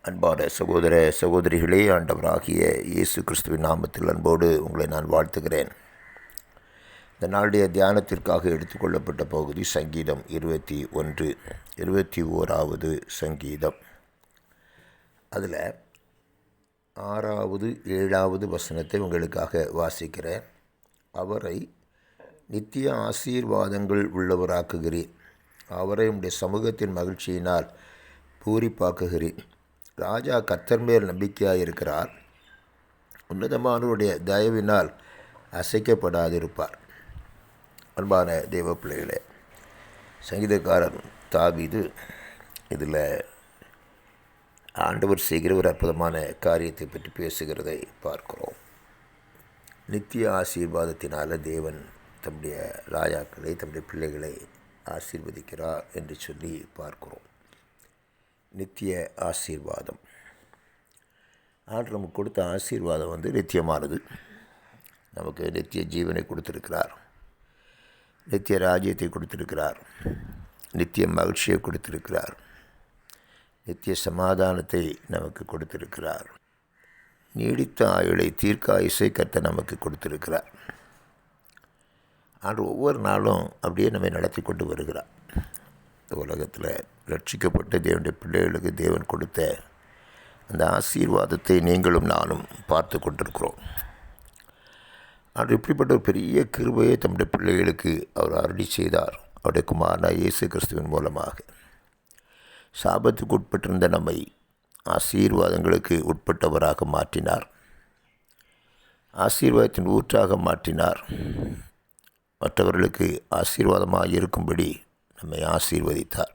அன்பான சகோதர சகோதரிகளே, ஆண்டவராகிய இயேசு கிறிஸ்துவின் நாமத்தில் அன்போடு உங்களை நான் வாழ்த்துகிறேன். இந்த நாளுடைய தியானத்திற்காக எடுத்துக்கொள்ளப்பட்ட பகுதி சங்கீதம் 21வது சங்கீதம். அதில் 6வது 7வது வசனத்தை உங்களுக்காக வாசிக்கிறேன். அவரை நித்திய ஆசீர்வாதங்கள் உள்ளவராக்குகிறேன். அவரை உடைய சமூகத்தின் மகிழ்ச்சியினால் பூரிப்பாக்குகிறேன். ராஜா கர்த்தர் மேல் நம்பிக்கையாக இருக்கிறார். உன்னதமானவருடைய தயவினால் அசைக்கப்படாதிருப்பார். அன்பான தேவ பிள்ளைகளே, சங்கீதக்காரன் தாவீது இதில் ஆண்டவர் செய்கிற ஒரு அற்புதமான காரியத்தை பற்றி பேசுகிறதை பார்க்கிறோம். நித்திய ஆசீர்வாதத்தினால் தேவன் தம்முடைய ராஜாக்களை, தம்முடைய பிள்ளைகளை ஆசீர்வதிக்கிறார் என்று சொல்லி பார்க்கிறோம். நித்திய ஆசீர்வாதம், ஆண்டு நமக்கு கொடுத்த ஆசீர்வாதம் நித்தியமானது. நமக்கு நித்திய ஜீவனை கொடுத்திருக்கிறார், நித்திய ராஜ்யத்தை கொடுத்திருக்கிறார், நித்திய மகிழ்ச்சியை கொடுத்திருக்கிறார், நித்திய சமாதானத்தை நமக்கு கொடுத்திருக்கிறார், நீடித்த ஆயுளை தீர்க்க ஆயுசை கர்த்தர் நமக்கு கொடுத்திருக்கிறார். ஆண்டு ஒவ்வொரு நாளும் அப்படியே நம்மை நடத்தி கொண்டு வருகிறார். இந்த உலகத்தில் ரட்சிக்கப்பட்ட தேவனுடைய பிள்ளைகளுக்கு தேவன் கொடுத்த அந்த ஆசீர்வாதத்தை நீங்களும் நானும் பார்த்து கொண்டிருக்கிறோம். அது இப்படிப்பட்ட ஒரு பெரிய கிருபையை தம்முடைய பிள்ளைகளுக்கு அவர் அருளி செய்தார். அவருடைய குமாரனான இயேசு கிறிஸ்துவின் மூலமாக சாபத்துக்கு உட்பட்டிருந்த நம்மை ஆசீர்வாதங்களுக்கு உட்பட்டவராக மாற்றினார். ஆசீர்வாதத்தின் ஊற்றாக மாற்றினார். மற்றவர்களுக்கு ஆசீர்வாதமாக இருக்கும்படி நம்மை ஆசீர்வதித்தார்.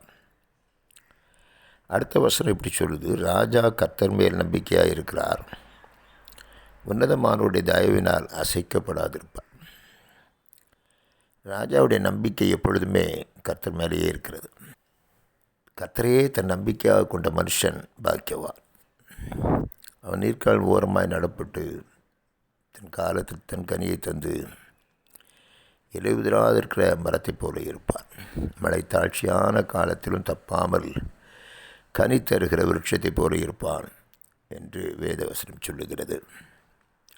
அடுத்த வசனம் இப்படி சொல்லுது, ராஜா கர்த்தர் மேல் நம்பிக்கையாக இருக்கிறார். உன்னதமானவருடைய தயவினால் அசைக்கப்படாதிருப்பார். ராஜாவுடைய நம்பிக்கை எப்பொழுதுமே கர்த்தர் மேலேயே இருக்கிறது. கர்த்தரையே தன் நம்பிக்கையாக கொண்ட மனுஷன் பாக்கியவான். அவன் நீர்க்கால் ஓரமாய் நடப்பட்டு தன் காலத்தில் தன் கனியை தந்து இலையுதிராதிருக்கிற மரத்தை போல இருப்பான். மழை தாழ்ச்சியான காலத்திலும் தப்பாமல் கனி தருகிற விருட்சத்தை போல இருப்பான் என்று வேதவசனம் சொல்லுகிறது.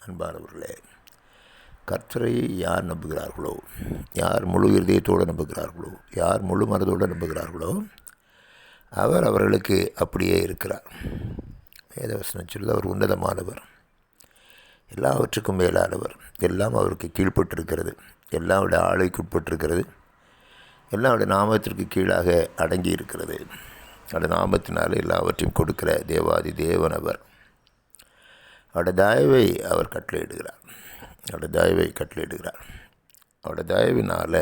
அன்பானவர்களே, கர்த்தரை யார் நம்புகிறார்களோ, யார் முழு இருதயத்தோடு நம்புகிறார்களோ, யார் முழு மனதோடு நம்புகிறார்களோ அவர் அவர்களுக்கு அப்படியே இருக்கிறார். வேதவசனம் சொல்லுது, அவர் உன்னதமானவர், எல்லாவற்றுக்கும் மேலானவர், எல்லாம் அவருக்கு கீழ்ப்பட்டிருக்கிறது, எல்லாம் அவருடைய ஆளுக்கு உட்பட்டிருக்கிறது, எல்லாம் அவருடைய நாமத்திற்கு கீழாக அடங்கி இருக்கிறது. அவருடைய நாமத்தினால் எல்லாவற்றையும் கொடுக்கிற தேவாதி தேவன் அவர். அவருடைய தயவை அவர் கட்டளையிடுகிறார். அவருடைய தயவினால்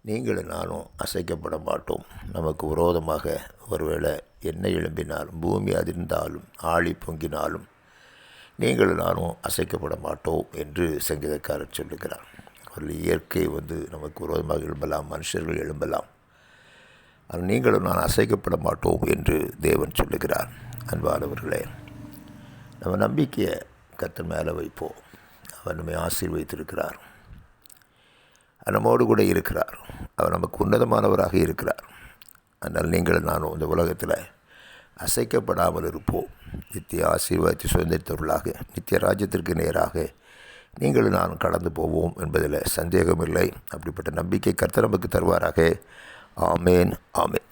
நீங்களும் நானும் அசைக்கப்பட மாட்டோம். நமக்கு விரோதமாக ஒருவேளை என்ன எழும்பினாலும், பூமி அதிர்ந்தாலும், ஆழி பொங்கினாலும் நீங்களும் நானும் அசைக்கப்பட மாட்டோம் என்று சங்கீதக்காரர் சொல்லுகிறார். அவர்கள் இயற்கை நமக்கு விரோதமாக எழும்பலாம், மனுஷர்கள் எழும்பலாம், ஆனால் நீங்களும் நான் அசைக்கப்பட மாட்டோம் என்று தேவன் சொல்லுகிறார். அன்பானவர்களே, நம்ம நம்பிக்கையை கர்த்தர் மேலே வைப்போம். அவர் நம்மை ஆசீர்வதித்திருக்கிறார், நம்மோடு கூட இருக்கிறார், அவர் நமக்கு உன்னதமானவராக இருக்கிறார். அதனால் நீங்களும் நானும் இந்த உலகத்தில் அசைக்கப்படாமல் இருப்போம். நித்திய ஆசீர்வாதத்தை சுதந்திரத்தவர்களாக நித்திய ராஜ்யத்திற்கு நேராக நீங்களும் நானும் கடந்து போவோம் என்பதில் சந்தேகமில்லை. அப்படிப்பட்ட நம்பிக்கை கர்த்தர் நமக்கு தருவாராக. ஆமேன், ஆமேன்.